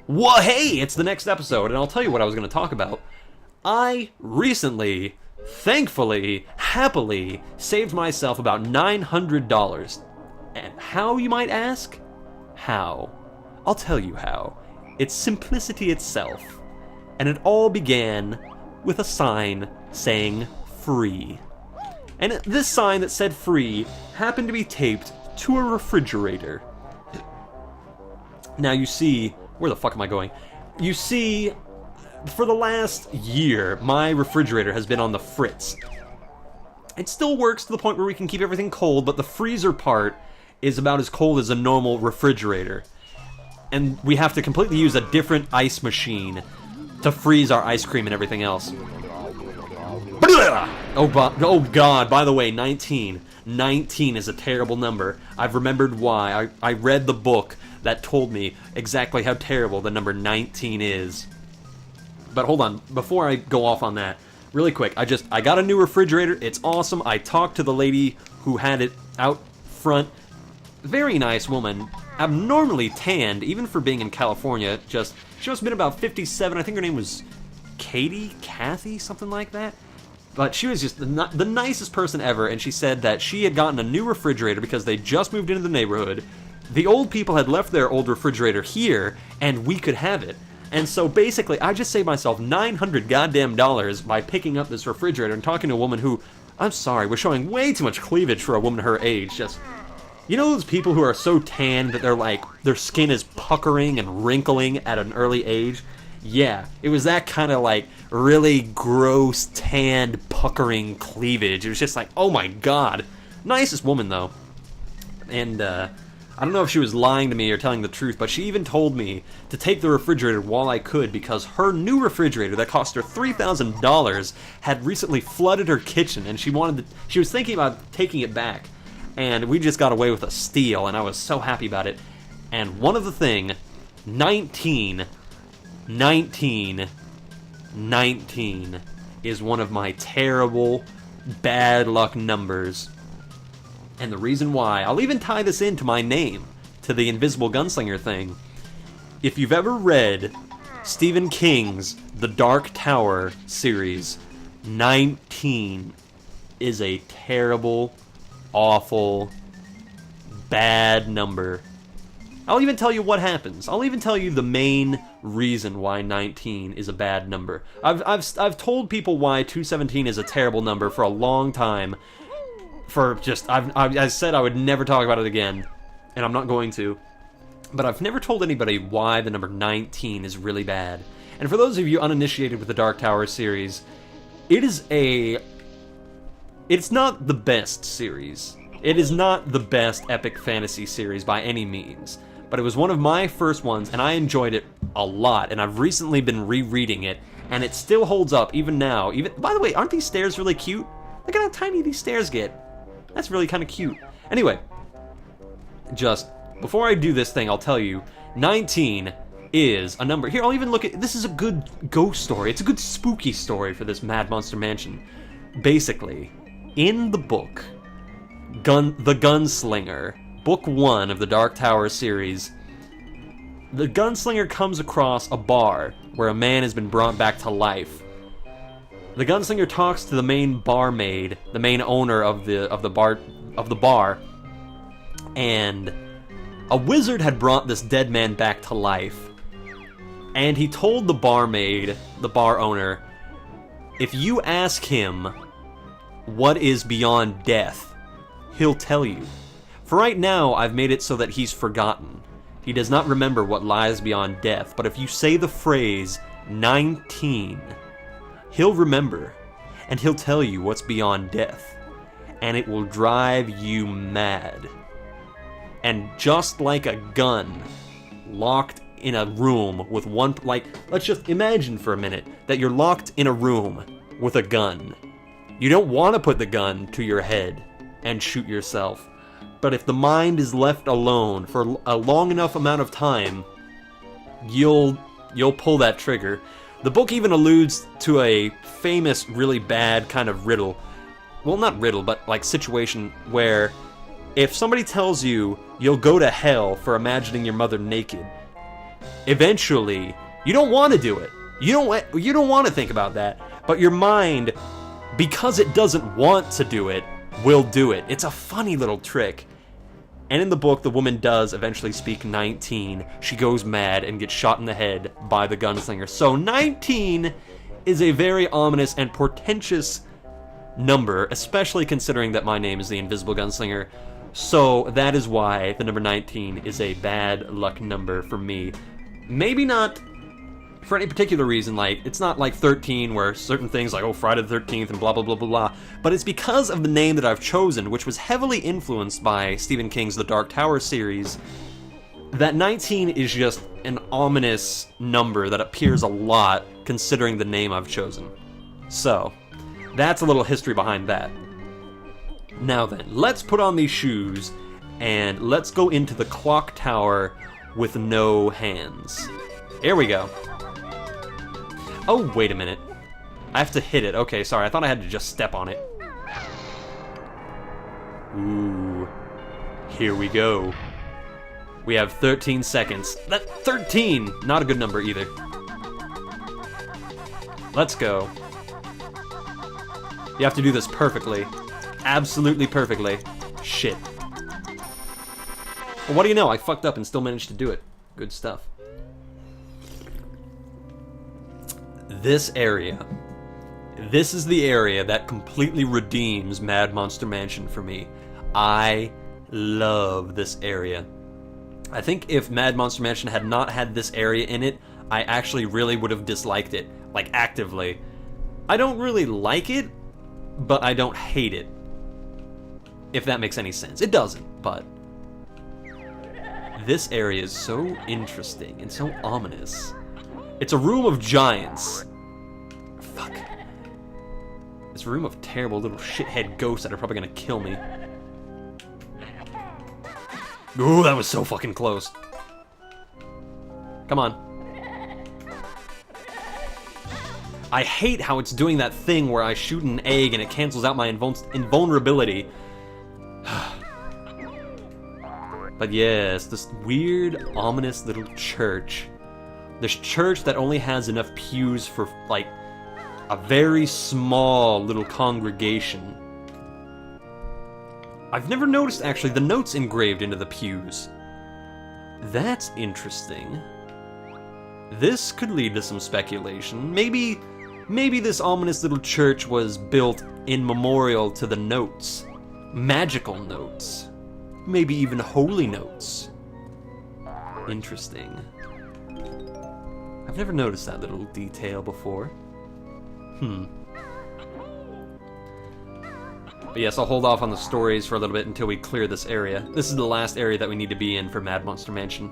Well, hey, it's the next episode, and I'll tell you what I was going to talk about. I recently, thankfully, happily, saved myself about $900. And how, you might ask? How? I'll tell you how. It's simplicity itself. And it all began with a sign saying free. And this sign that said free happened to be taped to a refrigerator. Now you see, where the fuck am I going? You see, for the last year, my refrigerator has been on the fritz. It still works to the point where we can keep everything cold, but the freezer part is about as cold as a normal refrigerator. And we have to completely use a different ice machine to freeze our ice cream and everything else. Oh god, by the way, 19. 19 is a terrible number. I've remembered why. I read the book that told me exactly how terrible the number 19 is. But hold on, before I go off on that, really quick, I got a new refrigerator. It's awesome. I talked to the lady who had it out front. Very nice woman. Abnormally tanned, even for being in California. She must have been about 57. I think her name was Kathy, something like that. But she was just the nicest person ever, and she said that she had gotten a new refrigerator because they just moved into the neighborhood. The old people had left their old refrigerator here, and we could have it. And so basically, I just saved myself $900 goddamn dollars by picking up this refrigerator and talking to a woman who, I'm sorry, was showing way too much cleavage for a woman her age. Just, you know those people who are so tanned that they're like, their skin is puckering and wrinkling at an early age? Yeah, it was that kind of like really gross, tanned, puckering cleavage. It was just like, oh my god. Nicest woman though. And I don't know if she was lying to me or telling the truth, but she even told me to take the refrigerator while I could because her new refrigerator that cost her $3,000 had recently flooded her kitchen, and she was thinking about taking it back. And we just got away with a steal, and I was so happy about it. And one of the thing, 19 is one of my terrible, bad luck numbers. And the reason why, I'll even tie this into my name, to the Invisible Gunslinger thing. If you've ever read Stephen King's The Dark Tower series, 19 is a terrible, awful, bad number. I'll even tell you what happens. I'll even tell you the main reason why 19 is a bad number. I've told people why 217 is a terrible number for a long time. I said I would never talk about it again, and I'm not going to. But I've never told anybody why the number 19 is really bad. And for those of you uninitiated with the Dark Tower series, it's not the best series. It is not the best epic fantasy series by any means. But it was one of my first ones, and I enjoyed it a lot, and I've recently been rereading it, and it still holds up even now. By the way, aren't these stairs really cute? Look at how tiny these stairs get. That's really kind of cute. Anyway, just before I do this thing, I'll tell you, 19 is a number. Here, I'll even look at, this is a good ghost story. It's a good spooky story for this Mad Monster Mansion. Basically, in the book, The Gunslinger, Book 1 of the Dark Tower series, the gunslinger comes across a bar where a man has been brought back to life. The gunslinger talks to the main barmaid, the main owner of the bar, and a wizard had brought this dead man back to life. And he told the barmaid, the bar owner, if you ask him what is beyond death, he'll tell you. For right now, I've made it so that he's forgotten. He does not remember what lies beyond death, but if you say the phrase 19, he'll remember, and he'll tell you what's beyond death, and it will drive you mad. And just like a gun locked in a room with one, let's just imagine for a minute that you're locked in a room with a gun. You don't want to put the gun to your head and shoot yourself. But if the mind is left alone for a long enough amount of time, you'll pull that trigger. The book even alludes to a famous, really bad kind of riddle. Well, not riddle, but like situation where if somebody tells you you'll go to hell for imagining your mother naked, eventually, you don't want to do it. You don't want to think about that. But your mind, because it doesn't want to do it, will do it. It's a funny little trick. And in the book, the woman does eventually speak 19. She goes mad and gets shot in the head by the gunslinger. So 19 is a very ominous and portentous number, especially considering that my name is the Invisible Gunslinger. So that is why the number 19 is a bad luck number for me. Maybe not for any particular reason, like, it's not like 13 where certain things like, oh, Friday the 13th and blah, blah, blah, blah, blah, but it's because of the name that I've chosen, which was heavily influenced by Stephen King's The Dark Tower series, that 19 is just an ominous number that appears a lot considering the name I've chosen. So, that's a little history behind that. Now then, let's put on these shoes, and let's go into the clock tower with no hands. Here we go. Oh, wait a minute. I have to hit it. Okay, sorry. I thought I had to just step on it. Ooh. Here we go. We have 13 seconds. That 13! Not a good number either. Let's go. You have to do this perfectly. Absolutely perfectly. Shit. Well, what do you know? I fucked up and still managed to do it. Good stuff. This area. This is the area that completely redeems Mad Monster Mansion for me. I love this area. I think if Mad Monster Mansion had not had this area in it, I actually really would have disliked it. Like, actively. I don't really like it, but I don't hate it. If that makes any sense. It doesn't, but... This area is so interesting and so ominous. It's a room of giants. Fuck. It's a room of terrible little shithead ghosts that are probably gonna kill me. Ooh, that was so fucking close. Come on. I hate how it's doing that thing where I shoot an egg and it cancels out my invulnerability. But yes, this weird, ominous little church. This church that only has enough pews for, like, a very small little congregation. I've never noticed, actually, the notes engraved into the pews. That's interesting. This could lead to some speculation. Maybe this ominous little church was built in memorial to the notes. Magical notes. Maybe even holy notes. Interesting. I've never noticed that little detail before. But yes, I'll hold off on the stories for a little bit until we clear this area. This is the last area that we need to be in for Mad Monster Mansion.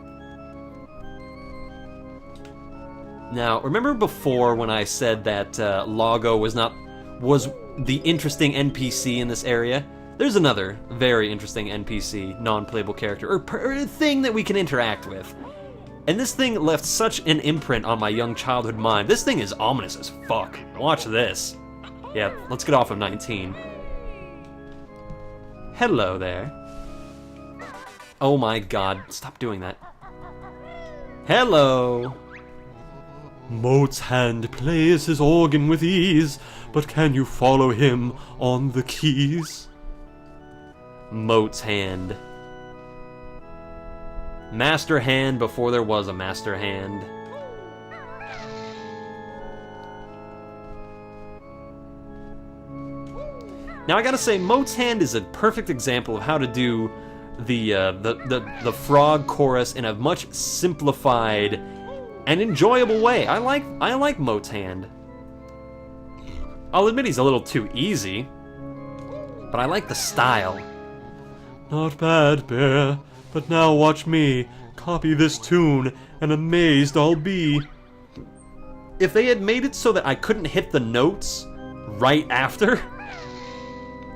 Now, remember before when I said that Lago was the interesting NPC in this area? There's another very interesting NPC, non-playable character, or thing that we can interact with. And this thing left such an imprint on my young childhood mind. This thing is ominous as fuck. Watch this. Yeah, let's get off of 19. Hello there. Oh my god, stop doing that. Hello. Motzand plays his organ with ease, but can you follow him on the keys? Motzand. Master hand before there was a master hand. Now I gotta say, Motzand is a perfect example of how to do the frog chorus in a much simplified and enjoyable way. I like Motzand. I'll admit he's a little too easy, but I like the style. Not bad, Bear, but now watch me copy this tune, and amazed I'll be. If they had made it so that I couldn't hit the notes right after,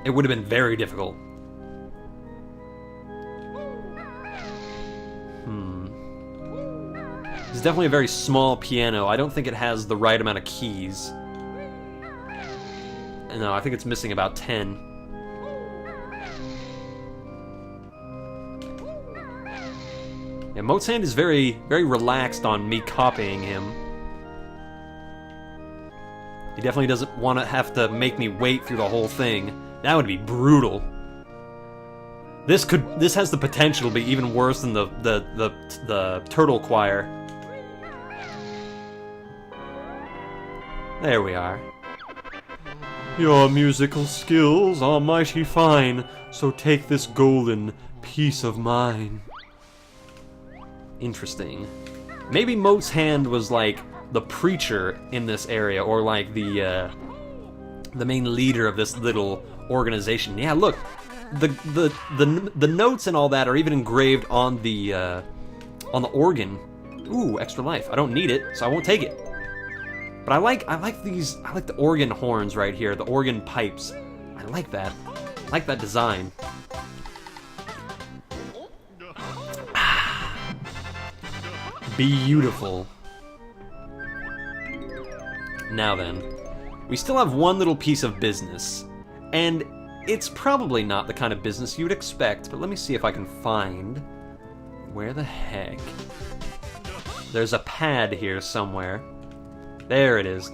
it would have been very difficult. It's definitely a very small piano. I don't think it has the right amount of keys. No, I think it's missing about 10. Yeah, Motzand is very, very relaxed on me copying him. He definitely doesn't want to have to make me wait through the whole thing. That would be brutal. This has the potential to be even worse than the Turtle Choir. There we are. Your musical skills are mighty fine, so take this golden piece of mine. Interesting. Maybe Motzand was like the preacher in this area, or like the main leader of this little organization. Yeah, look, the notes and all that are even engraved on the organ. Ooh, extra life. I don't need it, so I won't take it. But I like the organ horns right here, the organ pipes. I like that. I like that design. Beautiful. Now then, we still have one little piece of business, and it's probably not the kind of business you'd expect, but let me see if I can find... Where the heck? There's a pad here somewhere. There it is.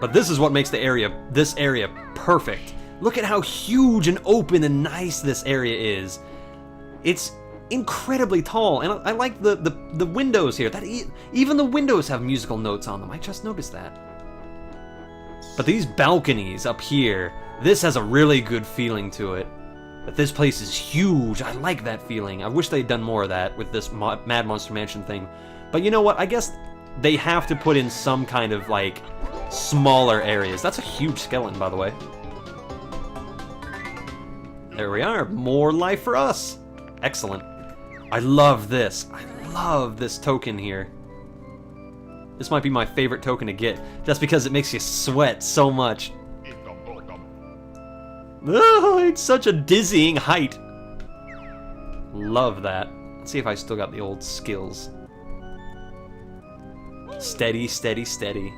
But this is what makes this area perfect. Look at how huge and open and nice this area is. It's incredibly tall, and I like the windows here. Even the windows have musical notes on them. I just noticed that. But these balconies up here, this has a really good feeling to it. But this place is huge. I like that feeling. I wish they'd done more of that with this Mad Monster Mansion thing. But you know what? I guess they have to put in some kind of, like, smaller areas. That's a huge skeleton, by the way. There we are. More life for us. Excellent. I love this. I love this token here. This might be my favorite token to get, just because it makes you sweat so much. Oh, it's such a dizzying height. Love that. Let's see if I still got the old skills. Steady, steady, steady.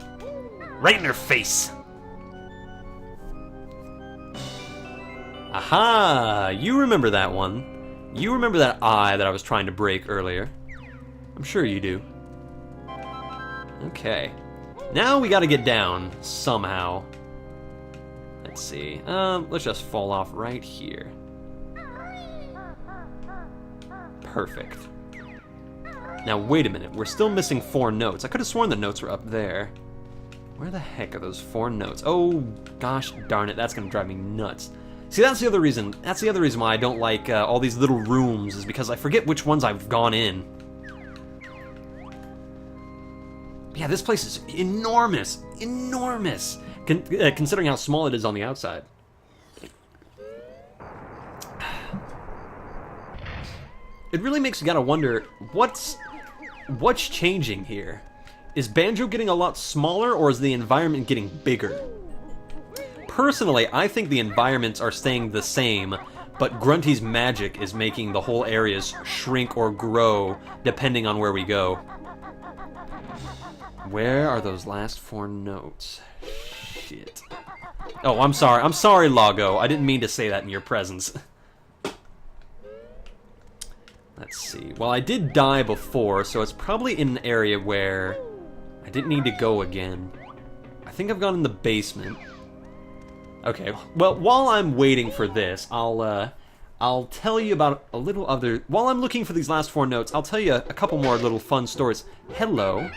Right in her face. Aha! You remember that one. You remember that eye that I was trying to break earlier. I'm sure you do. Okay. Now we gotta get down, somehow. Let's see. Let's just fall off right here. Perfect. Now, wait a minute. We're still missing 4 notes. I could have sworn the notes were up there. Where the heck are those 4 notes? Oh, gosh darn it. That's going to drive me nuts. See, that's the other reason. That's the other reason why I don't like all these little rooms, is because I forget which ones I've gone in. Yeah, this place is enormous. Enormous. Considering how small it is on the outside. It really makes you gotta wonder, what's changing here? Is Banjo getting a lot smaller, or is the environment getting bigger? Personally, I think the environments are staying the same, but Grunty's magic is making the whole areas shrink or grow, depending on where we go. Where are those last 4 notes? Shit. Oh, I'm sorry. I'm sorry, Lago. I didn't mean to say that in your presence. Let's see. Well, I did die before, so it's probably in an area where I didn't need to go again. I think I've gone in the basement. Okay, well, while I'm waiting for this, I'll tell you about a little other... While I'm looking for these last 4 notes, I'll tell you a couple more little fun stories. Hello.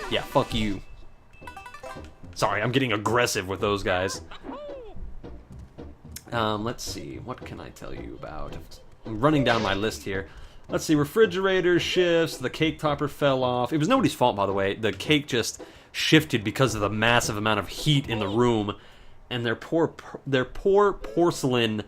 Yeah, fuck you. Sorry, I'm getting aggressive with those guys. Let's see, what can I tell you about? I'm running down my list here. Let's see, refrigerator shifts, the cake topper fell off. It was nobody's fault, by the way. The cake just shifted because of the massive amount of heat in the room, and their poor porcelain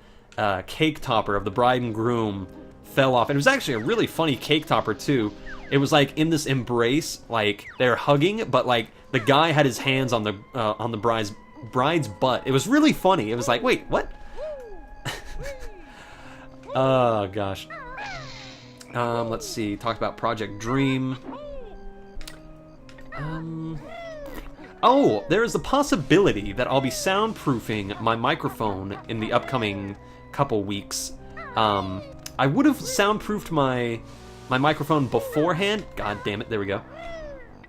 cake topper of the bride and groom fell off. And it was actually a really funny cake topper, too. It was like in this embrace, like they're hugging, but like the guy had his hands on the bride's butt. It was really funny. It was like, wait, what? Oh gosh. Let's see. Talked about Project Dream. Oh, there is the possibility that I'll be soundproofing my microphone in the upcoming couple weeks. I would have soundproofed my microphone beforehand. God damn it, there we go.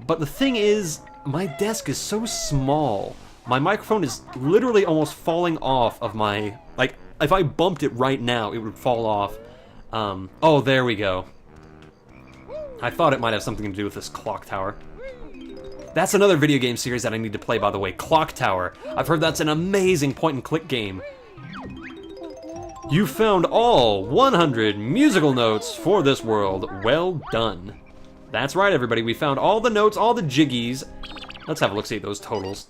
But the thing is, my desk is so small. My microphone is literally almost falling off of my... Like, if I bumped it right now, it would fall off. Oh, there we go. I thought it might have something to do with this clock tower. That's another video game series that I need to play, by the way, Clock Tower. I've heard that's an amazing point-and-click game. You found all 100 musical notes for this world. Well done. That's right, everybody. We found all the notes, all the jiggies. Let's have a look, see those totals.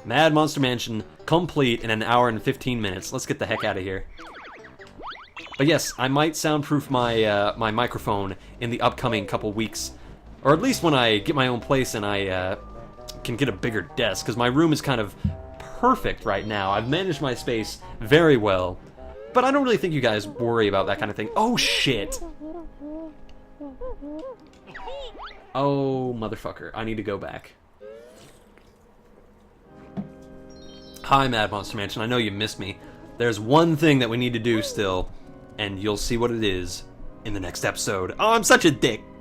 Mad Monster Mansion complete in an hour and 15 minutes. Let's get the heck out of here. But yes, I might soundproof my my microphone in the upcoming couple weeks. Or at least when I get my own place and I can get a bigger desk, because my room is kind of perfect right now. I've managed my space very well. But I don't really think you guys worry about that kind of thing. Oh, shit! Oh, motherfucker. I need to go back. Hi, Mad Monster Mansion. I know you missed me. There's one thing that we need to do still, and you'll see what it is in the next episode. Oh, I'm such a dick.